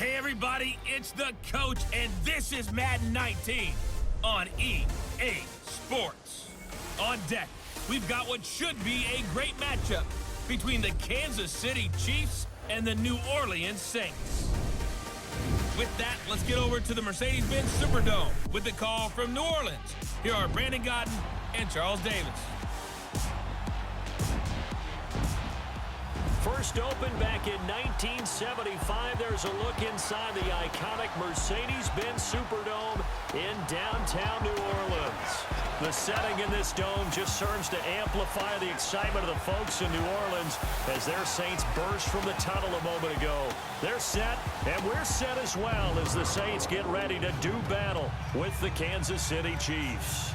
Hey everybody, it's the coach, and this is Madden 19 on EA Sports. On deck, we've got what should be a great matchup between the Kansas City Chiefs and the New Orleans Saints. With that, let's get over to the Mercedes-Benz Superdome with the call from New Orleans. Here are Brandon Godden and Charles Davis. First opened back in 1975. There's a look inside the iconic Mercedes-Benz Superdome in downtown New Orleans. The setting in this dome just serves to amplify the excitement of the folks in New Orleans as their Saints burst from the tunnel a moment ago. They're set, and we're set as well as the Saints get ready to do battle with the Kansas City Chiefs.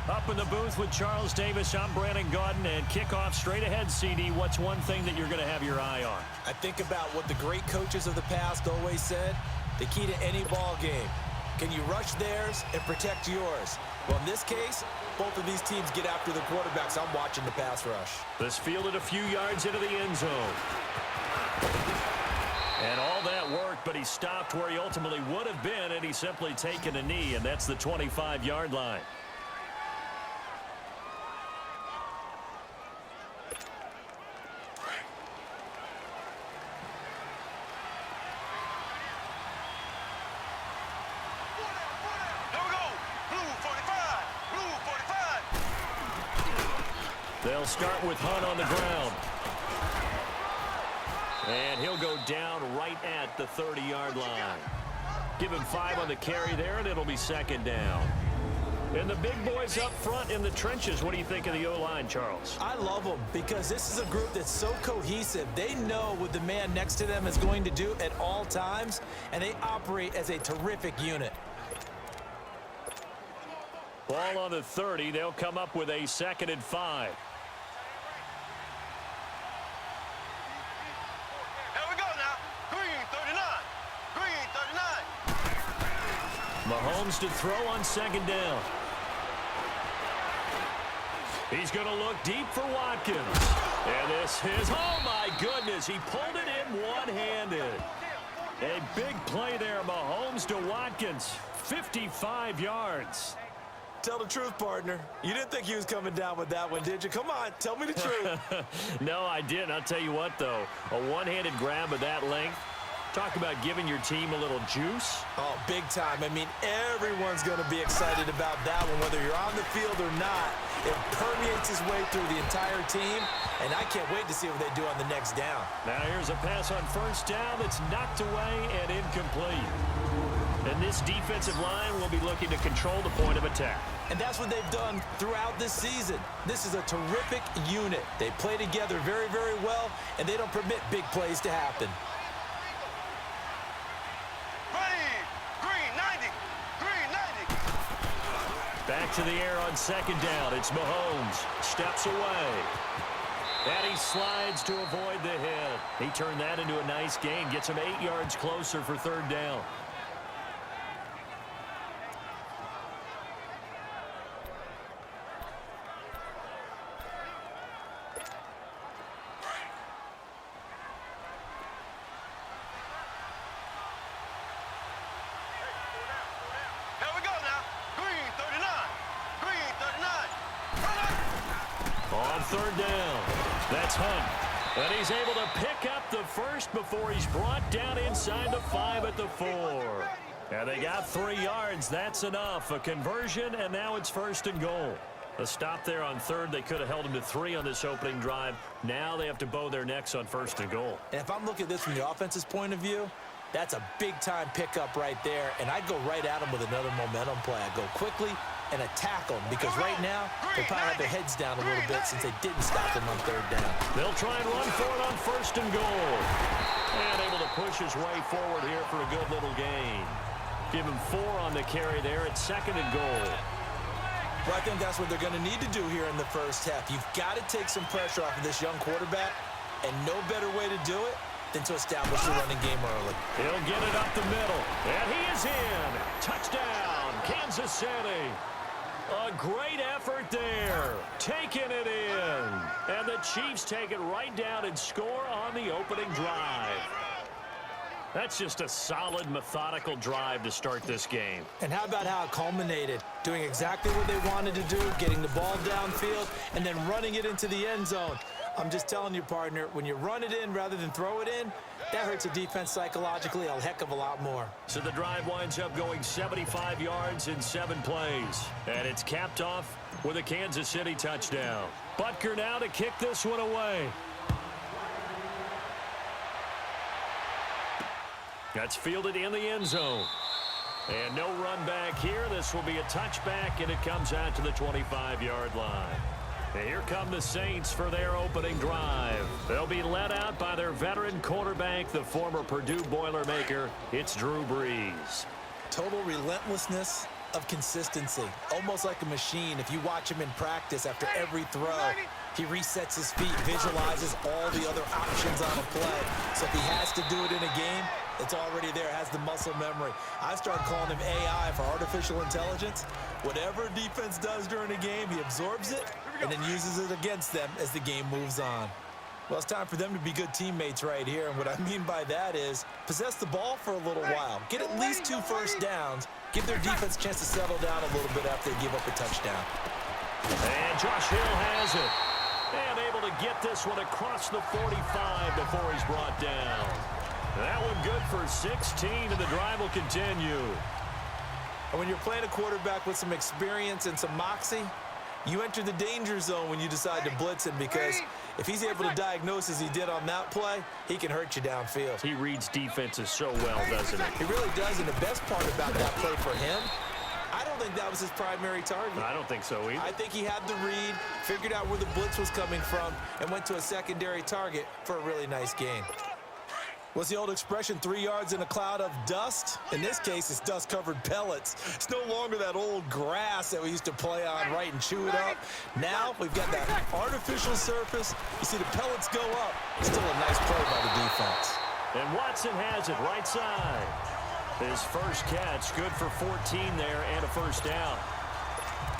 Up in the booth with Charles Davis, I'm Brandon Godden, and kickoff straight ahead, CD. What's one thing that you're going to have your eye on? I think about what the great coaches of the past always said. The key to any ball game. Can you rush theirs and protect yours? Well, in this case, both of these teams get after the quarterbacks. I'm watching the pass rush. This fielded a few yards into the end zone. And all that worked, but he stopped where he ultimately would have been, and he's simply taken a knee, and that's the 25-yard line. They'll start with Hunt on the ground. And he'll go down right at the 30-yard line. Give him 5 on the carry there, and it'll be second down. And the big boys up front in the trenches. What do you think of the O-line, Charles? I love them because this is a group that's so cohesive. They know what the man next to them is going to do at all times, and they operate as a terrific unit. Ball on the 30. They'll come up with a 2nd and 5. Mahomes to throw on 2nd down. He's going to look deep for Watkins. And this is, oh my goodness, he pulled it in one-handed. A big play there, Mahomes to Watkins, 55 yards. Tell the truth, partner. You didn't think he was coming down with that one, did you? Come on, tell me the truth. No, I didn't. I'll tell you what, though. A one-handed grab of that length. Talk about giving your team a little juice. Oh, big time. I mean, everyone's going to be excited about that one, whether you're on the field or not. It permeates his way through the entire team, and I can't wait to see what they do on the next down. Now here's a pass on 1st down that's knocked away and incomplete. And this defensive line will be looking to control the point of attack. And that's what they've done throughout this season. This is a terrific unit. They play together very, very well, and they don't permit big plays to happen. Back to the air on 2nd down. It's Mahomes. Steps away. And he slides to avoid the hit. He turned that into a nice gain. Gets him 8 yards closer for 3rd down. On 3rd down, that's Hunt. And he's able to pick up the first before he's brought down inside the 5 at the 4. And they got 3 yards. That's enough. A conversion, and now it's 1st and goal. A stop there on 3rd. They could have held him to 3 on this opening drive. Now they have to bow their necks on 1st and goal. And if I'm looking at this from the offense's point of view, that's a big-time pickup right there. And I'd go right at him with another momentum play. I'd go quickly and attack them because right now they probably have their heads down a little bit since they didn't stop them on 3rd down. They'll try and run for it on 1st and goal. And able to push his way forward here for a good little gain. Give him 4 on the carry there at 2nd and goal. Well, I think that's what they're going to need to do here in the first half. You've got to take some pressure off of this young quarterback, and no better way to do it than to establish the running game early. He'll get it up the middle, and he is in. Touchdown, Kansas City. A great effort there, taking it in. And the Chiefs take it right down and score on the opening drive. That's just a solid, methodical drive to start this game. And how about how it culminated? Doing exactly what they wanted to do, getting the ball downfield, and then running it into the end zone. I'm just telling you, partner, when you run it in rather than throw it in, that hurts a defense psychologically a heck of a lot more. So the drive winds up going 75 yards in 7 plays. And it's capped off with a Kansas City touchdown. Butker now to kick this one away. That's fielded in the end zone. And no run back here. This will be a touchback, and it comes out to the 25-yard line. And here come the Saints for their opening drive. They'll be led out by their veteran quarterback, the former Purdue Boilermaker. It's Drew Brees. Total relentlessness of consistency. Almost like a machine. If you watch him in practice after every throw, he resets his feet, visualizes all the other options on a play. So if he has to do it in a game, it's already there, has the muscle memory. I started calling him AI for artificial intelligence. Whatever defense does during a game, he absorbs it and then uses it against them as the game moves on. Well, it's time for them to be good teammates right here. And what I mean by that is possess the ball for a little while. Get at least 2 first downs. Give their defense a chance to settle down a little bit after they give up a touchdown. And Josh Hill has it. And able to get this one across the 45 before he's brought down. That one good for 16, and the drive will continue. And when you're playing a quarterback with some experience and some moxie, you enter the danger zone when you decide to blitz him, because if he's able to diagnose as he did on that play, he can hurt you downfield. He reads defenses so well, doesn't he? He really does, and the best part about that play for him, I don't think that was his primary target. I don't think so either. I think he had the read, figured out where the blitz was coming from, and went to a secondary target for a really nice gain. What's the old expression, 3 yards in a cloud of dust? In this case, it's dust-covered pellets. It's no longer that old grass that we used to play on, right, and chew it up. Now we've got that artificial surface. You see the pellets go up. Still a nice play by the defense. And Watson has it right side. His first catch, good for 14 there and a first down.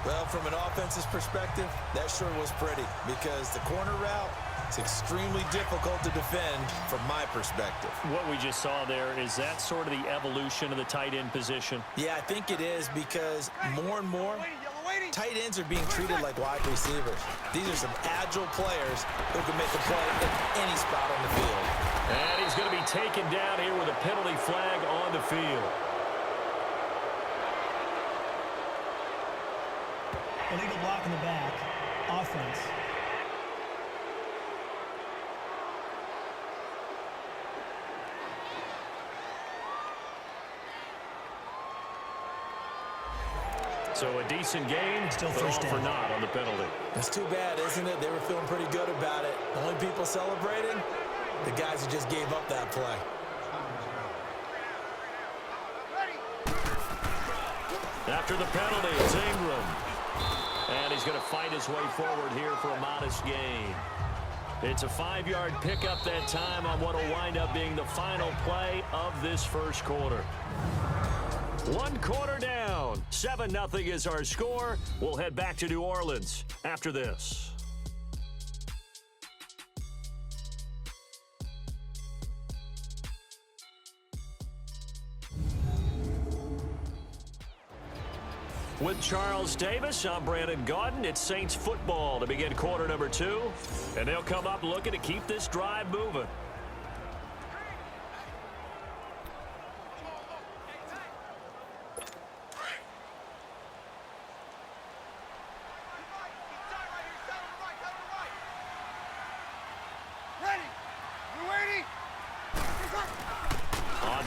Well, from an offensive perspective, that sure was pretty, because the corner route, it's extremely difficult to defend from my perspective. What we just saw there, is that sort of the evolution of the tight end position? Yeah, I think it is, because more and more, tight ends are being treated like wide receivers. These are some agile players who can make a play in any spot on the field. And he's going to be taken down here with a penalty flag on the field. Illegal block in the back. Offense. So a decent game, still but first all for down. naught on the penalty. That's too bad, isn't it? They were feeling pretty good about it. The only people celebrating, the guys who just gave up that play. After the penalty, it's Ingram. And he's going to fight his way forward here for a modest gain. It's a 5-yard pickup that time on what will wind up being the final play of this first quarter. 1 quarter down. 7-0 is our score. We'll head back to New Orleans after this. With Charles Davis, I'm Brandon Gaudin. It's Saints football to begin quarter number 2. And they'll come up looking to keep this drive moving.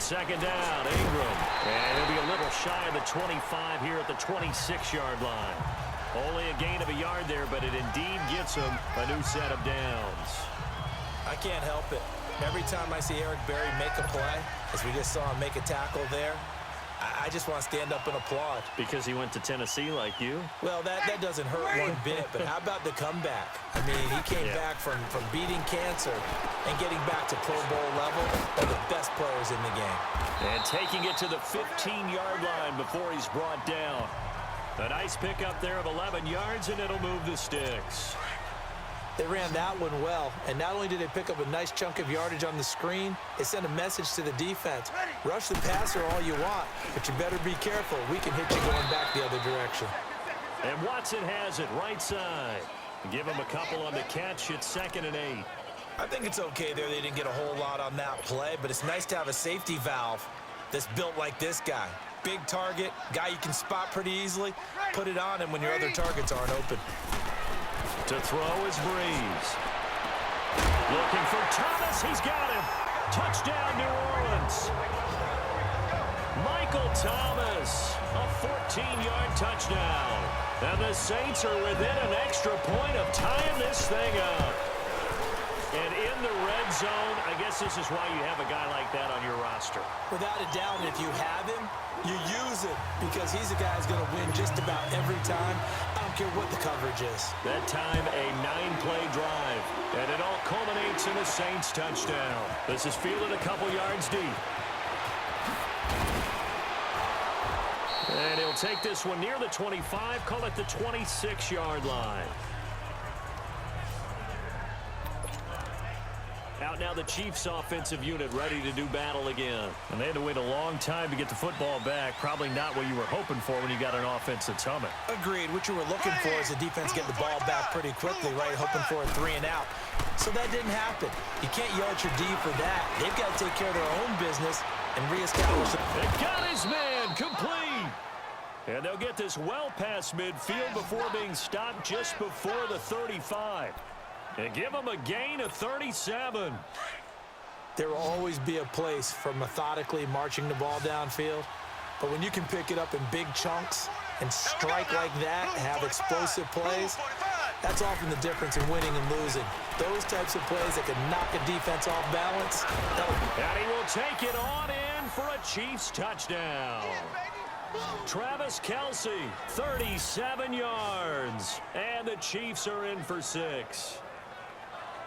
Second down, Ingram. And he'll be a little shy of the 25 here at the 26-yard line. Only a gain of a yard there, but it indeed gets him a new set of downs. I can't help it. Every time I see Eric Berry make a play, as we just saw him make a tackle there, I just want to stand up and applaud. Because he went to Tennessee like you? Well, that doesn't hurt one bit, but how about the comeback? I mean, he came back from beating cancer and getting back to Pro Bowl level, one of the best players in the game. And taking it to the 15-yard line before he's brought down. A nice pickup there of 11 yards, and it'll move the sticks. They ran that one well, and not only did they pick up a nice chunk of yardage on the screen, they sent a message to the defense. Rush the passer all you want, but you better be careful. We can hit you going back the other direction. And Watson has it right side. Give him a couple on the catch. It's 2nd and 8. I think it's okay there. They didn't get a whole lot on that play, but it's nice to have a safety valve that's built like this guy. Big target, guy you can spot pretty easily. Put it on him when your other targets aren't open. To throw is Breeze. Looking for Thomas. He's got him. Touchdown, New Orleans. Michael Thomas, a 14-yard touchdown. And the Saints are within an extra point of tying this thing up. And in the red zone, I guess this is why you have a guy like that on your roster. Without a doubt, if you have him, you use it because he's a guy who's going to win just about every time. I don't care what the coverage is. That time, a 9-play drive. And it all culminates in a Saints touchdown. This is fielded a couple yards deep. And he'll take this one near the 25, call it the 26-yard line. Out now the Chiefs offensive unit ready to do battle again. And they had to wait a long time to get the football back. Probably not what you were hoping for when you got an offense that's humming. Agreed. What you were looking for is the defense getting the ball back pretty quickly, right? Hoping for a 3 and out. So that didn't happen. You can't yell at your D for that. They've got to take care of their own business and reestablish it. They got his man complete. And they'll get this well past midfield before being stopped just before the 35. And give them a gain of 37. There will always be a place for methodically marching the ball downfield. But when you can pick it up in big chunks and strike like that, have explosive plays, that's often the difference in winning and losing. Those types of plays that can knock a defense off balance. And he will take it on in for a Chiefs touchdown. Travis Kelce, 37 yards. And the Chiefs are in for 6.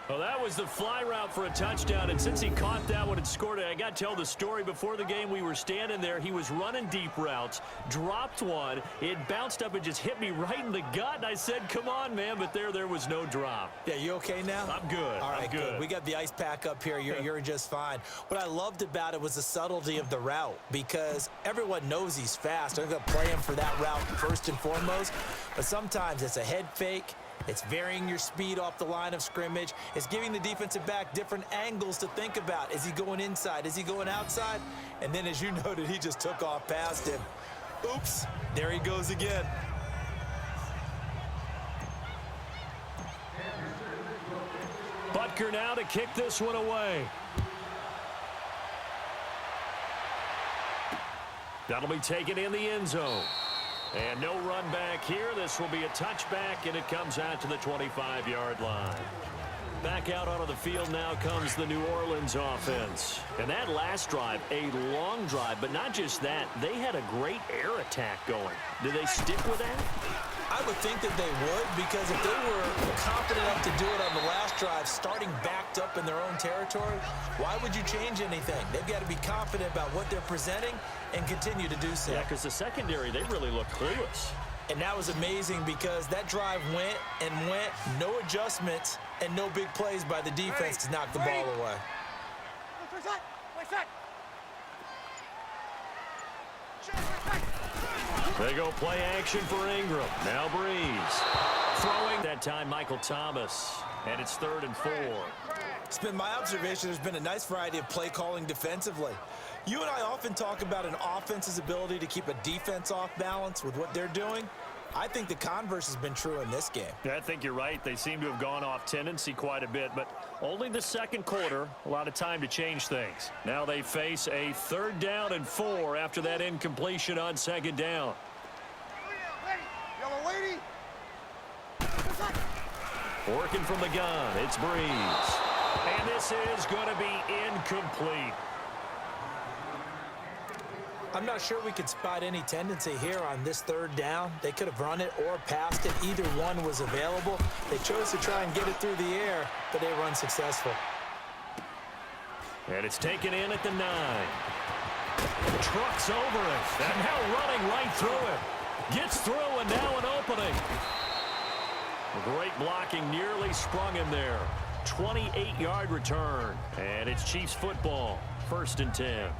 Well, that was the fly route for a touchdown, and since he caught that one and scored it, I got to tell the story. Before the game, we were standing there. He was running deep routes, dropped one. It bounced up and just hit me right in the gut, and I said, come on, man, but there was no drop. Yeah, you okay now? I'm good. All right, I'm good. We got the ice pack up here. You're just fine. What I loved about it was the subtlety of the route because everyone knows he's fast. They're going to play him for that route first and foremost, but sometimes it's a head fake. It's varying your speed off the line of scrimmage. It's giving the defensive back different angles to think about. Is he going inside? Is he going outside? And then, as you noted, he just took off past him. Oops, there he goes again. Butker now to kick this one away. That'll be taken in the end zone. And no run back here. This will be a touchback, and it comes out to the 25-yard line. Back out onto the field now comes the New Orleans offense. And that last drive, a long drive, but not just that. They had a great air attack going. Did they stick with that? I would think that they would, because if they were confident enough to do it on the last drive, starting backed up in their own territory, why would you change anything? They've got to be confident about what they're presenting and continue to do so. Yeah, because the secondary, they really look clueless. And that was amazing because that drive went and went, no adjustments, and no big plays by the defense to knock the ball away. They go play action for Ingram. Now Breeze. Throwing that time, Michael Thomas. And it's 3rd and 4. It's been my observation there's been a nice variety of play calling defensively. You and I often talk about an offense's ability to keep a defense off balance with what they're doing. I think the converse has been true in this game. Yeah, I think you're right. They seem to have gone off tendency quite a bit, but only the second quarter, a lot of time to change things. Now they face a 3rd down and 4 after that incompletion on 2nd down. Working from the gun, it's Breeze. And this is going to be incomplete. I'm not sure we could spot any tendency here on this 3rd down. They could have run it or passed it. Either one was available. They chose to try and get it through the air, but they were unsuccessful. And it's taken in at the 9. Trucks over it. And now running right through it. Gets through and now an opening. Great blocking, nearly sprung him there. 28-yard return, and it's Chiefs football. 1st and 10.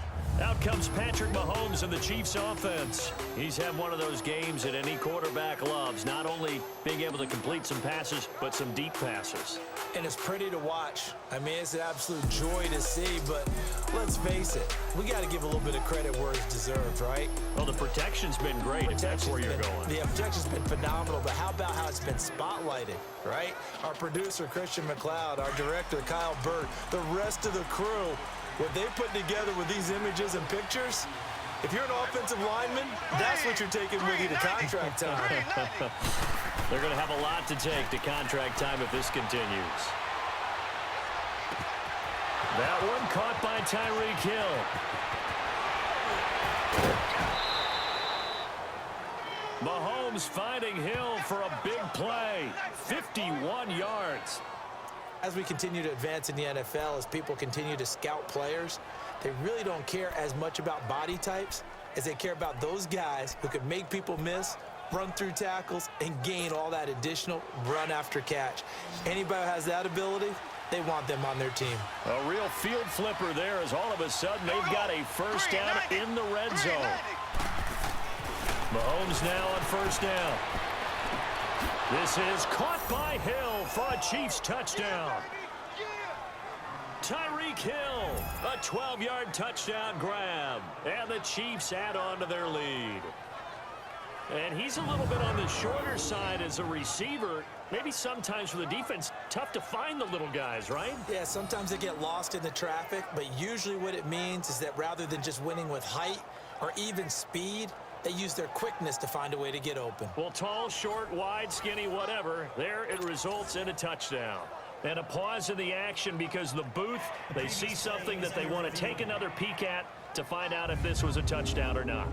Out comes Patrick Mahomes and the Chiefs offense. He's had one of those games that any quarterback loves, not only being able to complete some passes, but some deep passes. And it's pretty to watch. I mean, it's an absolute joy to see, but let's face it, we got to give a little bit of credit where it's deserved, right? Well, the protection's been great, if that's where you're going. The protection's been phenomenal, but how about how it's been spotlighted, right? Our producer, Christian McLeod, our director, Kyle Burt, the rest of the crew, what they put together with these images and pictures, if you're an offensive lineman, that's what you're taking with you to contract time. They're going to have a lot to take to contract time if this continues. That one caught by Tyreek Hill. Mahomes finding Hill for a big play. 51 yards. As we continue to advance in the NFL, as people continue to scout players, they really don't care as much about body types as they care about those guys who can make people miss, run through tackles, and gain all that additional run after catch. Anybody who has that ability, they want them on their team. A real field flipper there as all of a sudden they've got a first down in the red zone. Mahomes now on 1st down. This is caught by Hill for a Chiefs touchdown. Tyreek Hill, a 12-yard touchdown grab, and the Chiefs add on to their lead. And he's a little bit on the shorter side as a receiver. Maybe sometimes for the defense, tough to find the little guys, right? Yeah, sometimes they get lost in the traffic, but usually what it means is that rather than just winning with height or even speed, they use their quickness to find a way to get open. Well, tall, short, wide, skinny, whatever, there it results in a touchdown. And a pause in the action because the booth, they see something that they want to take another peek at to find out if this was a touchdown or not.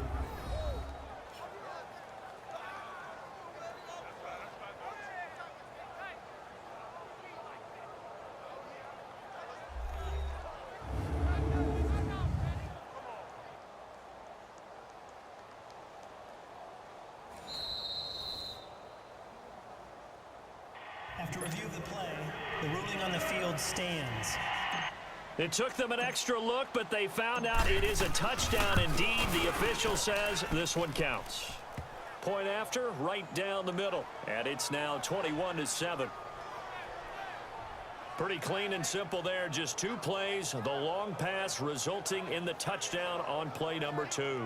After review of the play, the ruling on the field stands. It took them an extra look, but they found out it is a touchdown indeed. The official says this one counts. Point after, right down the middle. And it's now 21-7. Pretty clean and simple there. Just 2 plays. The long pass resulting in the touchdown on play number 2.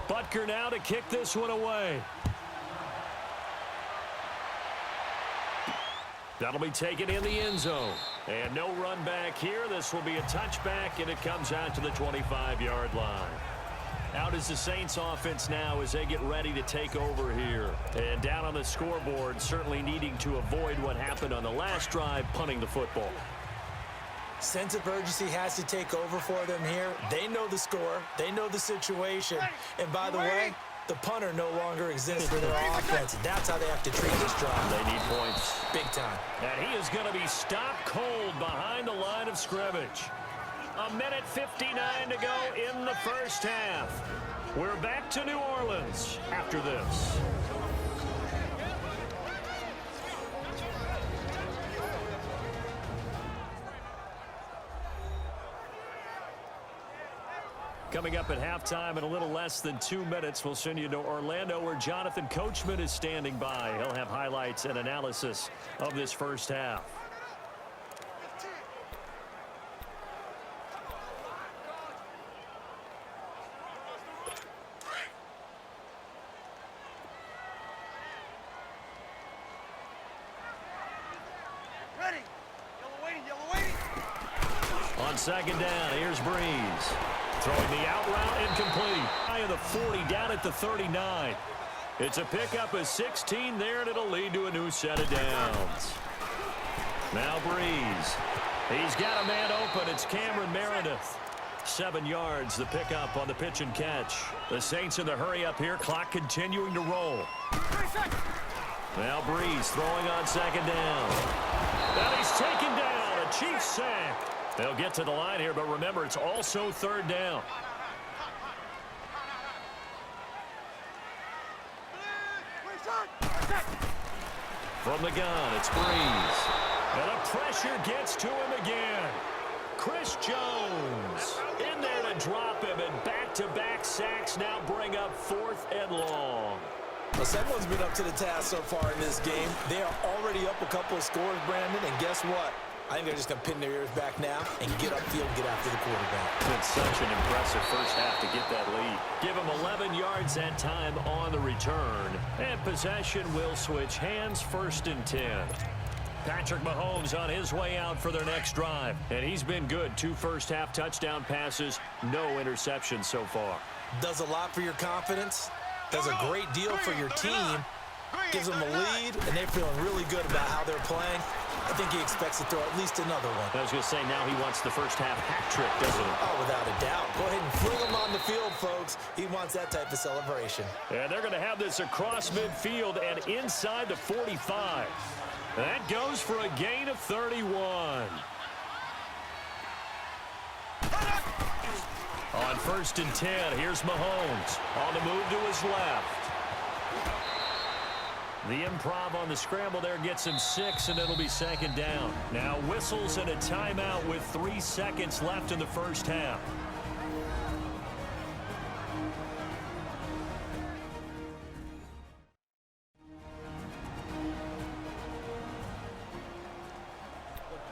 Butker now to kick this one away. That'll be taken in the end zone. And no run back here. This will be a touchback, and it comes out to the 25-yard line. Out is the Saints offense now as they get ready to take over here. And down on the scoreboard, certainly needing to avoid what happened on the last drive, punting the football. Sense of urgency has to take over for them here. They know the score. They know the situation. And by the way, the punter no longer exists for their offense. That's how they have to treat this drive. They need points. Big time. And he is going to be stopped cold behind the line of scrimmage. 1:59 to go in the first half. We're back to New Orleans after this. Coming up at halftime in a little less than 2 minutes, we'll send you to Orlando where Jonathan Coachman is standing by. He'll have highlights and analysis of this first half. Ready. Yellow waiting. On 2nd down, here's Breeze. Throwing the out route incomplete. High of the 40, down at the 39. It's a pickup of 16 there, and it'll lead to a new set of downs. Now Breeze. He's got a man open. It's Cameron Meredith. 7 yards, the pickup on the pitch and catch. The Saints in the hurry up here. Clock continuing to roll. Now Breeze throwing on 2nd down. And he's taken down. A Chiefs sack. They'll get to the line here, but remember, it's also 3rd down. From the gun, it's Breeze. And the pressure gets to him again. Chris Jones in there to drop him, and back-to-back sacks now bring up 4th and long. Well, someone's been up to the task so far in this game. They are already up a couple of scores, Brandon, and guess what? I think they're just going to pin their ears back now and get upfield and get after the quarterback. It's been such an impressive first half to get that lead. Give them 11 yards that time on the return. And possession will switch hands, 1st and 10. Patrick Mahomes on his way out for their next drive. And he's been good. 2 first-half touchdown passes, no interceptions so far. Does a lot for your confidence. Does a great deal for your team. Gives them a lead, and they're feeling really good about how they're playing. I think he expects to throw at least another one. I was going to say, now he wants the first-half hat trick, doesn't he? Oh, without a doubt. Go ahead and fling him on the field, folks. He wants that type of celebration. And they're going to have this across midfield and inside the 45. That goes for a gain of 31. On 1st and 10, here's Mahomes. On the move to his left. The improv on the scramble there gets him 6, and it'll be 2nd down. Now whistles and a timeout with 3 seconds left in the first half.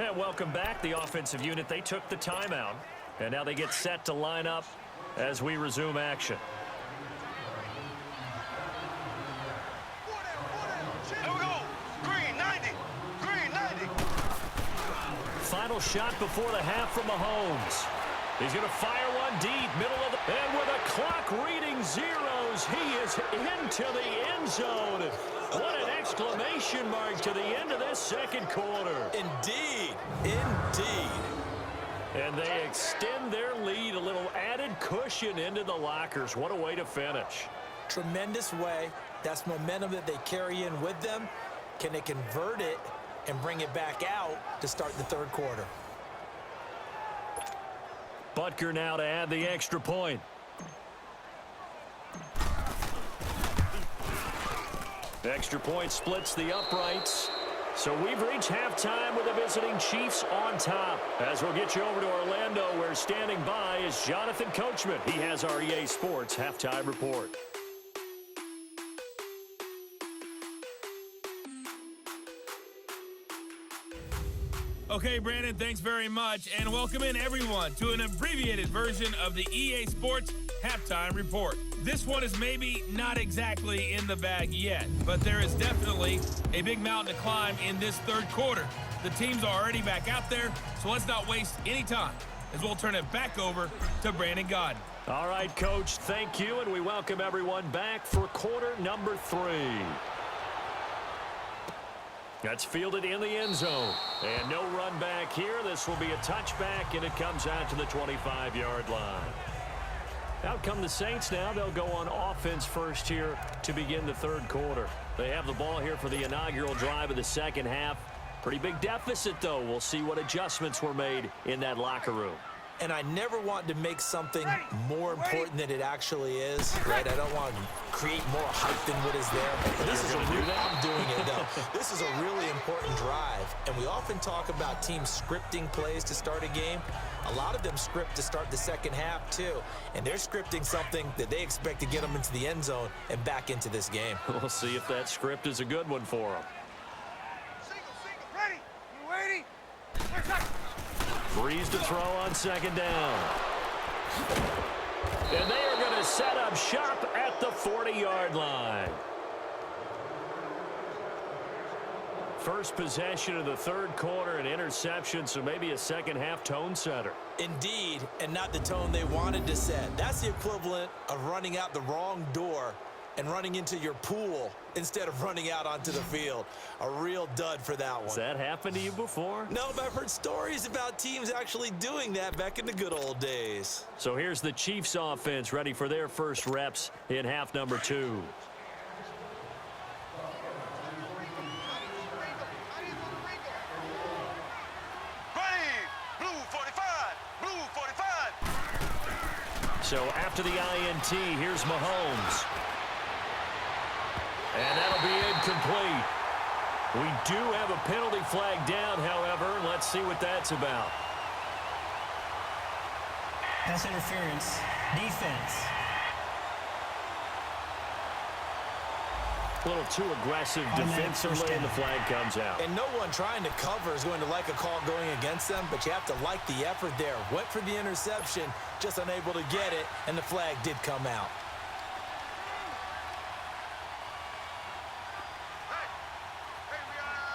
And welcome back. The offensive unit, they took the timeout. And now they get set to line up as we resume action. Here we go. Green 90. Green 90. Final shot before the half from Mahomes. He's going to fire one deep, middle of the... And with a clock reading zeros, he is into the end zone. What an exclamation mark to the end of this second quarter. Indeed. Indeed. And they extend their lead, a little added cushion into the lockers. What a way to finish. Tremendous way. That's momentum that they carry in with them. Can they convert it and bring it back out to start the third quarter? Butker now to add the extra point. Extra point splits the uprights. So we've reached halftime with the visiting Chiefs on top. As we'll get you over to Orlando, where standing by is Jonathan Coachman. He has our EA Sports Halftime Report. Okay, Brandon, thanks very much, and welcome in everyone to an abbreviated version of the EA Sports Halftime Report. This one is maybe not exactly in the bag yet, but there is definitely a big mountain to climb in this third quarter. The teams are already back out there, so let's not waste any time as we'll turn it back over to Brandon Godden. All right, Coach, thank you, and we welcome everyone back for quarter number 3. That's fielded in the end zone. And no run back here. This will be a touchback, and it comes out to the 25-yard line. Out come the Saints now. They'll go on offense first here to begin the third quarter. They have the ball here for the inaugural drive of the second half. Pretty big deficit, though. We'll see what adjustments were made in that locker room. And I never want to make something more important than it actually is, right? I don't want to create more hype than what is there. But this is I'm doing it, though. This is a really important drive. And we often talk about teams scripting plays to start a game. A lot of them script to start the second half, too. And they're scripting something that they expect to get them into the end zone and back into this game. We'll see if that script is a good one for them. Single. Ready. You waiting? Breeze to throw on second down. And they are going to set up shop at the 40-yard line. First possession of the third quarter, an interception, so maybe a second-half tone setter. Indeed, and not the tone they wanted to set. That's the equivalent of running out the wrong door and running into your pool instead of running out onto the field. A real dud for that one. Has that happened to you before? No, but I've heard stories about teams actually doing that back in the good old days. So here's the Chiefs offense ready for their first reps in half number 2. So after the INT, here's Mahomes. And that'll be incomplete. We do have a penalty flag down, however. Let's see what that's about. Pass interference. Defense. A little too aggressive defensively, and the flag comes out. And no one trying to cover is going to like a call going against them, but you have to like the effort there. Went for the interception, just unable to get it, and the flag did come out.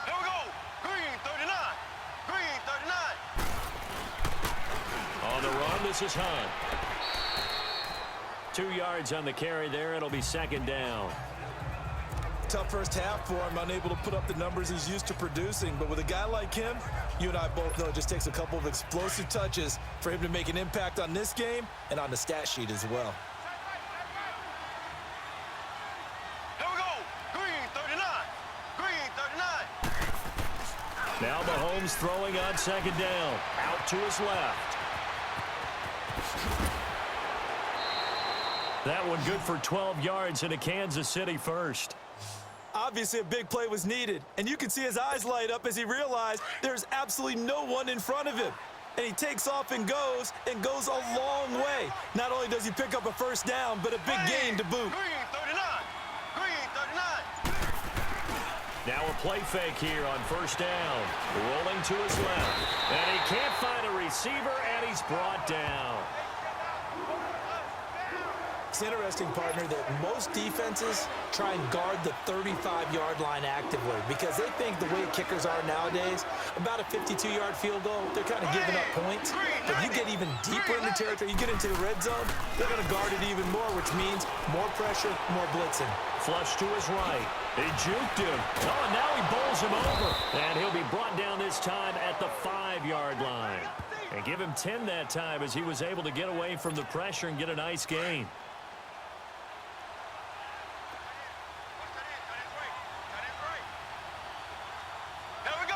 Here we go. Green 39. Green 39. On the run, this is Hunt. 2 yards on the carry there. It'll be second down. Tough first half for him, unable to put up the numbers he's used to producing. But with a guy like him, you and I both know it just takes a couple of explosive touches for him to make an impact on this game and on the stat sheet as well. Here we go. Green 39. Green 39. Now Mahomes throwing on second down. Out to his left. That one good for 12 yards and a Kansas City first. Obviously, a big play was needed, and you can see his eyes light up as he realized there's absolutely no one in front of him. And he takes off and goes a long way. Not only does he pick up a first down, but a big gain to boot. Green 39. Green 39. Now a play fake here on first down. Rolling to his left. And he can't find a receiver, and he's brought down. It's interesting, partner, that most defenses try and guard the 35-yard line actively because they think the way kickers are nowadays, about a 52-yard field goal, they're kind of giving up points. But you get even deeper into territory, you get into the red zone, they're going to guard it even more, which means more pressure, more blitzing. Flush to his right. He juked him. Oh, and now he bowls him over. And he'll be brought down this time at the 5-yard line. And give him 10 that time as he was able to get away from the pressure and get a nice gain.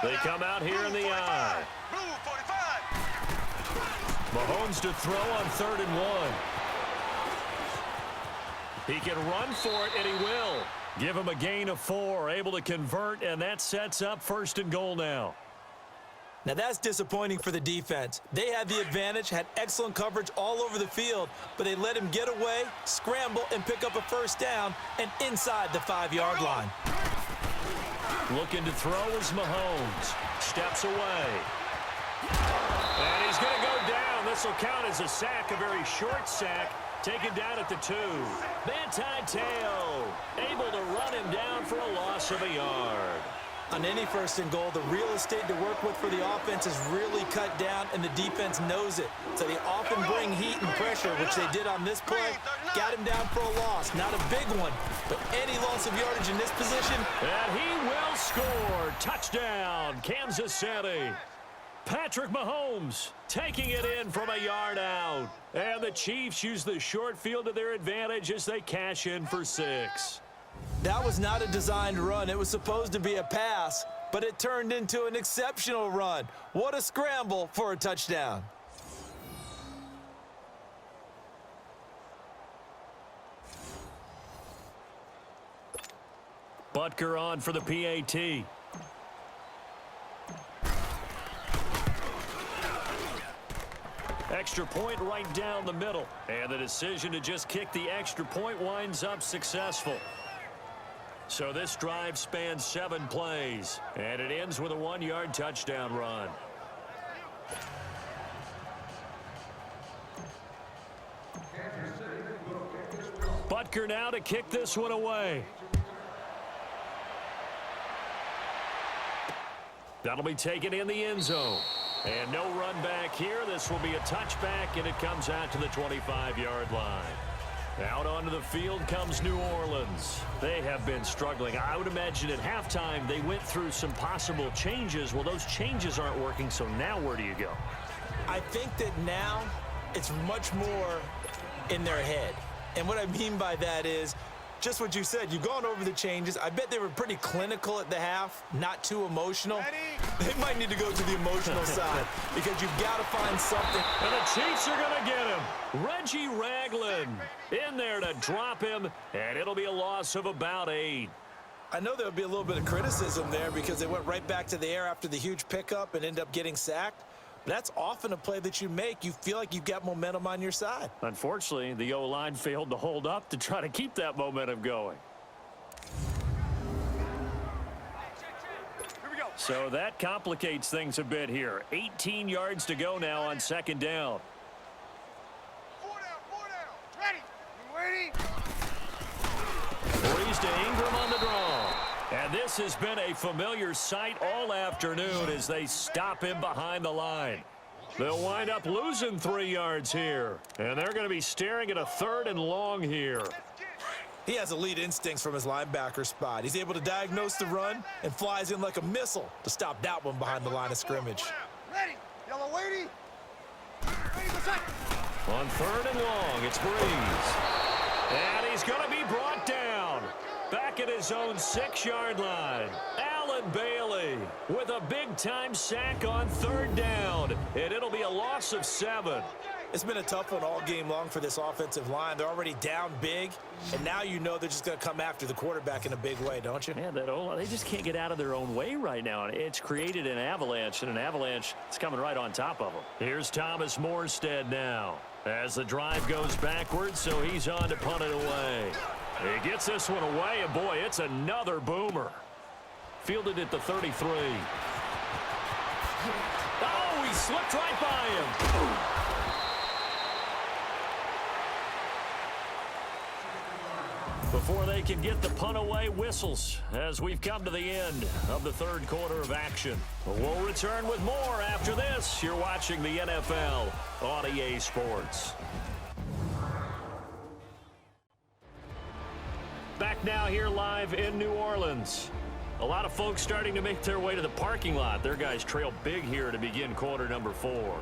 They come out here in the eye. Blue 45. Mahomes to throw on 3rd and 1. He can run for it, and he will. Give him a gain of 4, able to convert, and that sets up 1st and goal now. Now that's disappointing for the defense. They had the advantage, had excellent coverage all over the field, but they let him get away, scramble, and pick up a first down, and inside the 5-yard line. Looking to throw is Mahomes. Steps away. And he's going to go down. This will count as a sack, a very short sack. Taken down at the 2. Manti Te'o able to run him down for a loss of a yard. On any 1st and goal, the real estate to work with for the offense is really cut down, and the defense knows it. So they often bring heat and pressure, which they did on this play. Got him down for a loss. Not a big one, but any loss of yardage in this position. And he will score. Touchdown, Kansas City. Patrick Mahomes taking it in from a yard out. And the Chiefs use the short field to their advantage as they cash in for 6. That was not a designed run. It was supposed to be a pass, but it turned into an exceptional run. What a scramble for a touchdown. Butker on for the PAT. Extra point right down the middle. And the decision to just kick the extra point winds up successful. So this drive spans 7 plays. And it ends with a 1-yard touchdown run. Butker now to kick this one away. That'll be taken in the end zone. And no run back here. This will be a touchback, and it comes out to the 25-yard line. Out onto the field comes New Orleans. They have been struggling. I would imagine at halftime they went through some possible changes. Well, those changes aren't working, so now where do you go? I think that now it's much more in their head. And what I mean by that is just what you said. You've gone over the changes. I bet they were pretty clinical at the half, not too emotional. They might need to go to the emotional side because you've got to find something. And the Chiefs are going to get him. Reggie Ragland in there to drop him, and it'll be a loss of about 8. I know there would be a little bit of criticism there because they went right back to the air after the huge pickup and ended up getting sacked. But that's often a play that you make. You feel like you've got momentum on your side. Unfortunately, the O-line failed to hold up to try to keep that momentum going. So that complicates things a bit here. 18 yards to go now on second down. 4 down. Ready? You ready? Breeze to Ingram on the draw. And this has been a familiar sight all afternoon as they stop him behind the line. They'll wind up losing 3 yards here. And they're going to be staring at a 3rd and long here. He has elite instincts from his linebacker spot. He's able to diagnose the run and flies in like a missile to stop that one behind the line of scrimmage. Ready? Yellow weighty. Ready for second. On 3rd and long, it's Breeze. And he's going to be brought down. Back at his own 6-yard line. Allen Bailey with a big-time sack on 3rd down. And it'll be a loss of 7. It's been a tough one all game long for this offensive line. They're already down big, and now you know they're just going to come after the quarterback in a big way, don't you? Man, they just can't get out of their own way right now. It's created an avalanche, and an avalanche is coming right on top of them. Here's Thomas Morstead now as the drive goes backwards, so he's on to punt it away. He gets this one away, and boy, it's another boomer. Fielded at the 33. Oh, he slipped right by him. Before they can get the punt away, whistles as we've come to the end of the 3rd quarter of action. We'll return with more after this. You're watching the NFL on EA Sports. Back now here live in New Orleans. A lot of folks starting to make their way to the parking lot. Their guys trail big here to begin quarter number 4.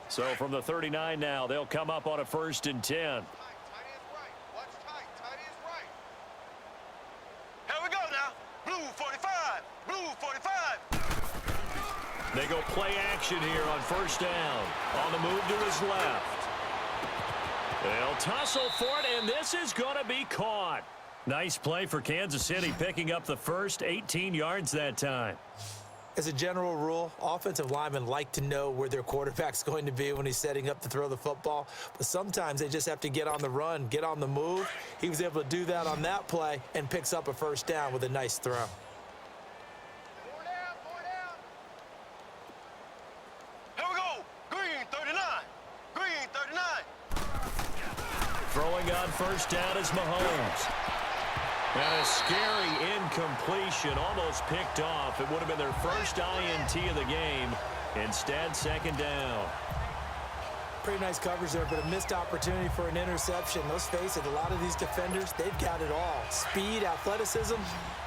So from the 39 now, they'll come up on a 1st and 10. Tight is right. Watch tight. Tight is right. Here we go now. Blue 45. Blue 45. They go play action here on 1st down. On the move to his left. They'll tussle for it, and this is going to be caught. Nice play for Kansas City, picking up the first 18 yards that time. As a general rule, offensive linemen like to know where their quarterback's going to be when he's setting up to throw the football. But sometimes they just have to get on the run, get on the move. He was able to do that on that play and picks up a 1st down with a nice throw. 4 down. 4 down. Here we go. Green 39. Green 39. Throwing on 1st down is Mahomes. And a scary incompletion, almost picked off. It would have been their first INT of the game. Instead, 2nd down. Pretty nice coverage there, but a missed opportunity for an interception. Let's face it, a lot of these defenders, they've got it all. Speed, athleticism,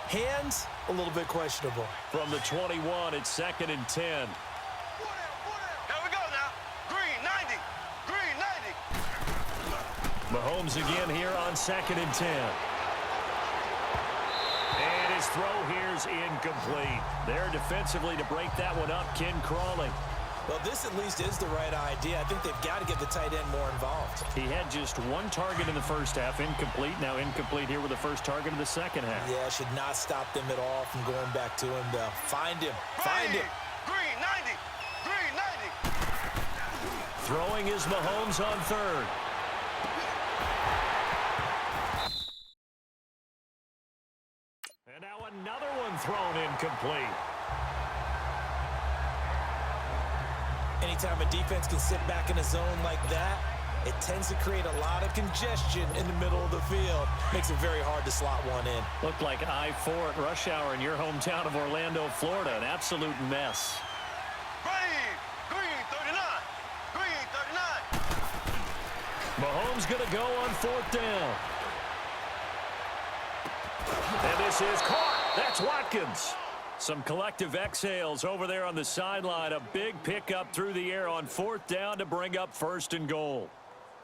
hands, a little bit questionable. From the 21, it's 2nd and 10. 4 down. 4 down. Here we go now. Green 90. Green 90. Mahomes again here on 2nd and 10. And his throw here's incomplete. There defensively to break that one up, Ken Crawley. Well, this at least is the right idea. I think they've got to get the tight end more involved. He had just 1 target in the 1st half, incomplete. Now incomplete here with the 1st target of the 2nd half. Yeah, should not stop them at all from going back to him, though. Find him. Find him. Green 90. Green 90. Throwing is Mahomes on 3rd. And now another one thrown incomplete. Anytime a defense can sit back in a zone like that, it tends to create a lot of congestion in the middle of the field. Makes it very hard to slot one in. Looked like I-4 at rush hour in your hometown of Orlando, Florida. An absolute mess. Green 39. Green 39. Mahomes going to go on 4th down. And this is caught. That's Watkins. Some collective exhales over there on the sideline. A big pickup through the air on 4th down to bring up 1st and goal.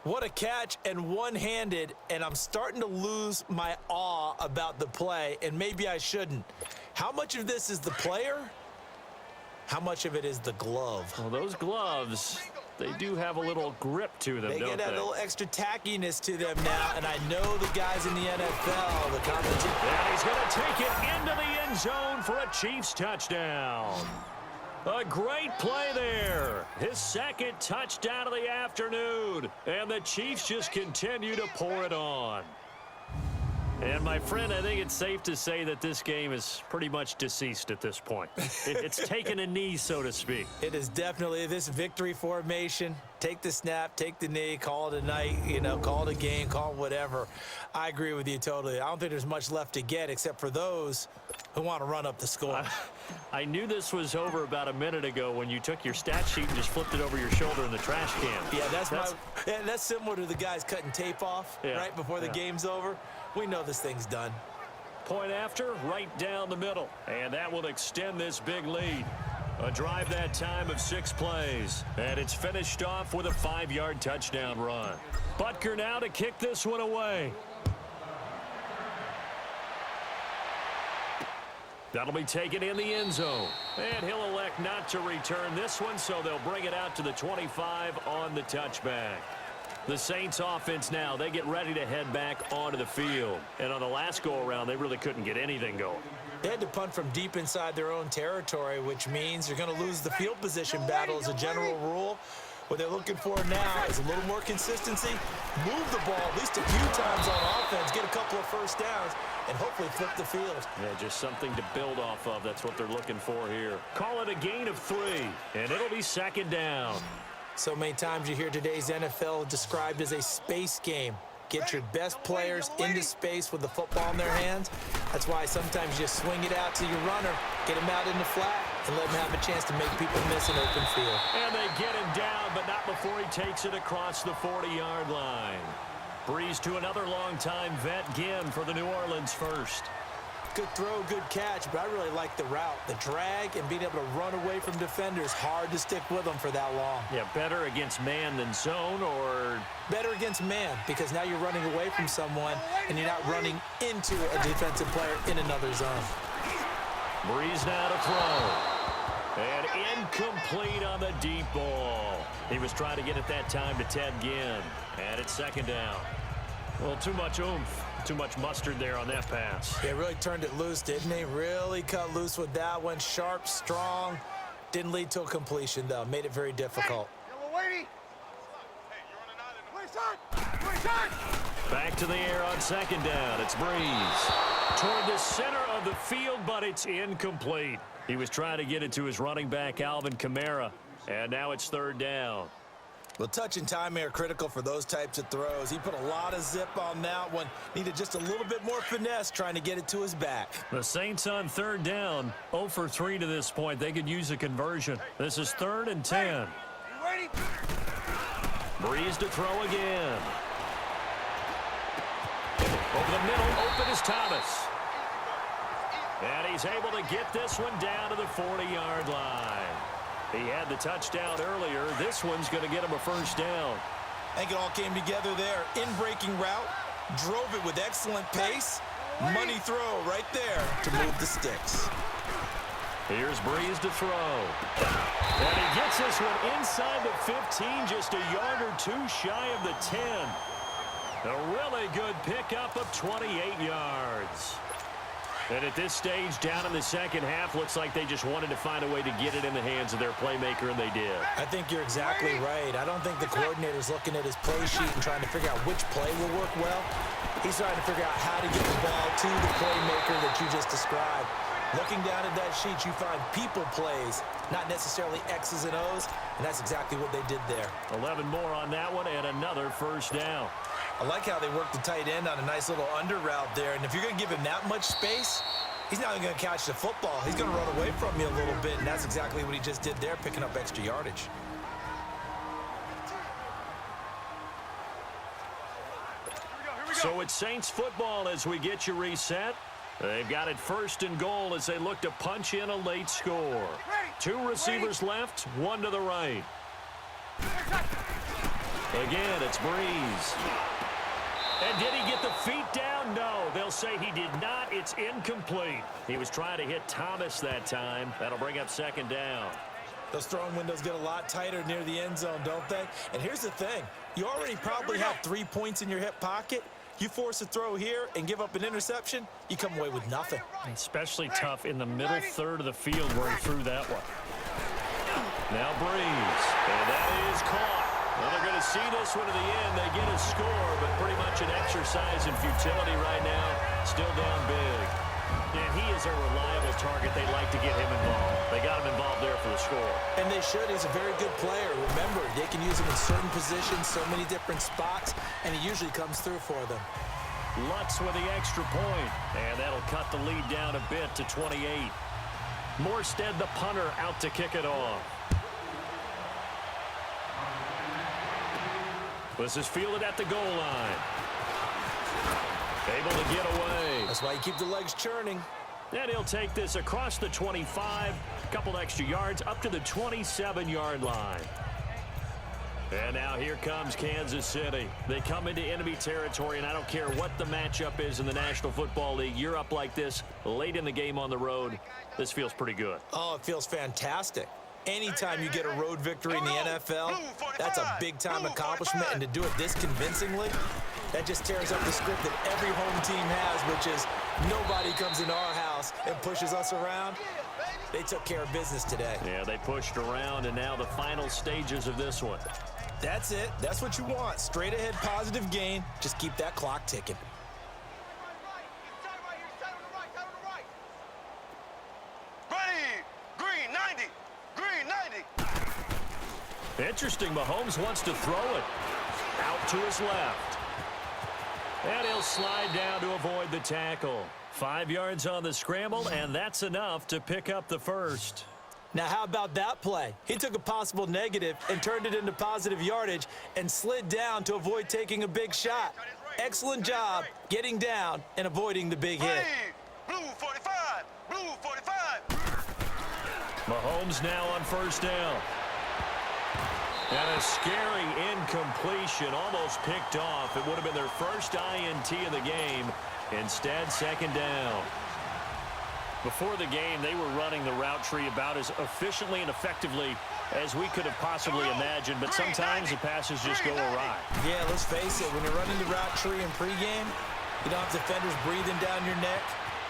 What a catch, and one-handed, and I'm starting to lose my awe about the play, and maybe I shouldn't. How much of this is the player? How much of it is the glove? Well, those gloves, they do have a little grip to them, They don't get they? that little extra tackiness to them now, and I know the guys in the NFL, the competition. And he's going to take it into the end zone for a Chiefs touchdown. A great play there. His second touchdown of the afternoon. And the Chiefs just continue to pour it on. And, my friend, I think it's safe to say that this game is pretty much deceased at this point. It's taken a knee, so to speak. It is definitely this victory formation. Take the snap, take the knee, call it a night, call it a game, call it whatever. I agree with you totally. I don't think there's much left to get except for those who want to run up the score. I knew this was over about a minute ago when you took your stat sheet and just flipped it over your shoulder in the trash can. Yeah, that's similar to the guys cutting tape off right before the game's over. We know this thing's done. Point after, right down the middle. And that will extend this big lead. A drive that time of 6 plays. And it's finished off with a 5-yard touchdown run. Butker now to kick this one away. That'll be taken in the end zone. And he'll elect not to return this one, so they'll bring it out to the 25 on the touchback. The Saints offense now, they get ready to head back onto the field. And on the last go-around, they really couldn't get anything going. They had to punt from deep inside their own territory, which means you're going to lose the field position battle as a general rule. What they're looking for now is a little more consistency, move the ball at least a few times on offense, get a couple of first downs, and hopefully flip the field. Yeah, just something to build off of. That's what they're looking for here. Call it a gain of 3, and it'll be 2nd down. So many times you hear today's NFL described as a space game. Get your best players into space with the football in their hands. That's why sometimes you just swing it out to your runner, get him out in the flat, and let him have a chance to make people miss an open field. And they get him down, but not before he takes it across the 40-yard line. Breeze to another long-time vet, Ginn, for the New Orleans first. Good throw, good catch, but I really like the route. The drag and being able to run away from defenders, hard to stick with them for that long. Yeah, better against man than zone, or? Better against man, because now you're running away from someone and you're not running into a defensive player in another zone. Breeze now to throw. And incomplete on the deep ball. He was trying to get it that time to Ted Ginn. And it's 2nd down. Well, too much oomph. Too much mustard there on that pass. Yeah, really turned it loose, didn't he? Really cut loose with that one. Sharp, strong. Didn't lead to a completion, though. Made it very difficult. Back to the air on 2nd down. It's Breeze. Toward the center of the field, but it's incomplete. He was trying to get it to his running back, Alvin Kamara. And now it's 3rd down. Well, touch and timing are critical for those types of throws. He put a lot of zip on that one. Needed just a little bit more finesse trying to get it to his back. The Saints on 3rd down. 0 for 3 to this point. They could use a conversion. This is 3rd and 10. Breeze to throw again. Over the middle, open is Thomas. And he's able to get this one down to the 40-yard line. He had the touchdown earlier. This one's going to get him a 1st down. I think it all came together there. In-breaking route, drove it with excellent pace. Money throw right there to move the sticks. Here's Breeze to throw. And he gets this one inside the 15, just a yard or 2 shy of the 10. A really good pickup of 28 yards. And at this stage, down in the 2nd half, looks like they just wanted to find a way to get it in the hands of their playmaker, and they did. I think you're exactly right. I don't think the coordinator's looking at his play sheet and trying to figure out which play will work well. He's trying to figure out how to get the ball to the playmaker that you just described. Looking down at that sheet, you find people plays, not necessarily X's and O's, and that's exactly what they did there. 11 more on that one, and another 1st down. I like how they worked the tight end on a nice little under route there. And if you're going to give him that much space, he's not even going to catch the football. He's going to run away from you a little bit, and that's exactly what he just did there, picking up extra yardage. So it's Saints football as we get you reset. They've got it 1st and goal as they look to punch in a late score. 2 receivers left, 1 to the right. Again, it's Breeze. And did he get the feet down? No, they'll say he did not. It's incomplete. He was trying to hit Thomas that time. That'll bring up 2nd down. Those throwing windows get a lot tighter near the end zone, don't they? And here's the thing. You already probably have 3 points in your hip pocket. You force a throw here and give up an interception, you come away with nothing. Especially tough in the middle third of the field where he threw that one. Now Breeze, and that is caught. Well, they're going to see this one to the end. They get a score, but pretty much an exercise in futility right now. Still down big. And he is a reliable target. They like to get him involved. They got him involved there for the score. And they should. He's a very good player. Remember, they can use him in certain positions, so many different spots, and he usually comes through for them. Lutz with the extra point, and that'll cut the lead down a bit to 28. Morstead, the punter, out to kick it off. This is fielded at the goal line. Able to get away. That's why you keep the legs churning. And he'll take this across the 25, a couple extra yards up to the 27-yard line. And now here comes Kansas City. They come into enemy territory, and I don't care what the matchup is in the National Football League. You're up like this late in the game on the road. This feels pretty good. Oh, it feels fantastic. Anytime you get a road victory in the NFL, that's a big-time accomplishment, and to do it this convincingly, that just tears up the script that every home team has, which is nobody comes into our house and pushes us around. They took care of business today. Yeah, they pushed around, and now the final stages of this one. That's it. That's what you want. Straight ahead, positive gain. Just keep that clock ticking. Ready, green 90, green 90. Interesting, Mahomes wants to throw it. Out to his left. And he'll slide down to avoid the tackle. 5 yards on the scramble, and that's enough to pick up the first. Now, how about that play? He took a possible negative and turned it into positive yardage and slid down to avoid taking a big shot. Excellent job getting down and avoiding the big hit. Blue 45, blue 45. Mahomes now on first down. And a scary incompletion, almost picked off. It would have been their first INT of the game. Instead, second down. Before the game, they were running the route tree about as efficiently and effectively as we could have possibly imagined, but sometimes the passes just go awry. Yeah, let's face it, when you're running the route tree in pregame, you don't have defenders breathing down your neck.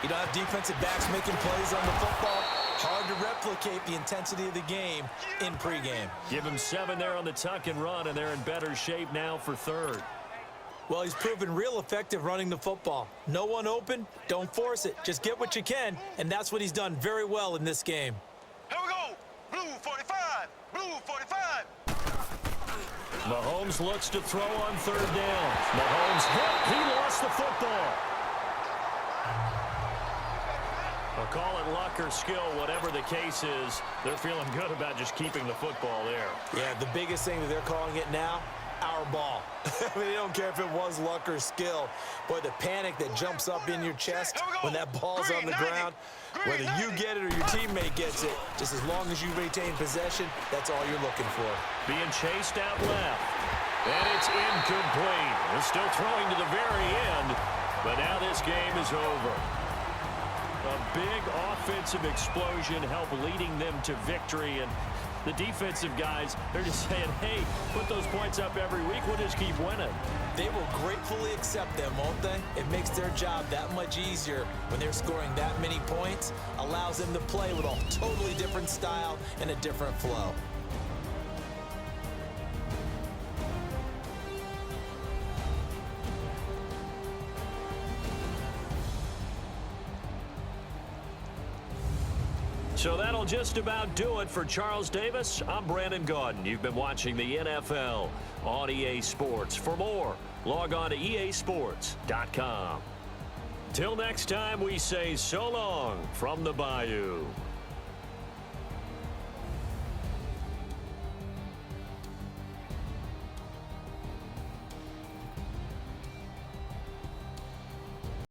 You don't have defensive backs making plays on the football. Hard to replicate the intensity of the game in pregame. Give them 7 there on the tuck and run, and they're in better shape now for third. Well, he's proven real effective running the football. No one open, don't force it. Just get what you can, and that's what he's done very well in this game. Here we go. Blue 45, blue 45. Mahomes looks to throw on third down. Mahomes hit. He lost the football. I'll call it luck or skill, whatever the case is. They're feeling good about just keeping the football there. Yeah, the biggest thing that they're calling it now, our ball. I mean, they don't care if it was luck or skill. Boy, the panic that jumps up in your chest when that ball's on the ground, whether you get it or your teammate gets it, just as long as you retain possession, that's all you're looking for. Being chased out left. And it's incomplete. They're still throwing to the very end, but now this game is over. A big offensive explosion helped leading them to victory, and the defensive guys, they're just saying, hey, put those points up every week, we'll just keep winning. They will gratefully accept them, won't they? It makes their job that much easier when they're scoring that many points, allows them to play with a totally different style and a different flow. So that'll just about do it for Charles Davis. I'm Brandon Gaudin. You've been watching the NFL on EA Sports. For more, log on to easports.com. Till next time, we say so long from the Bayou.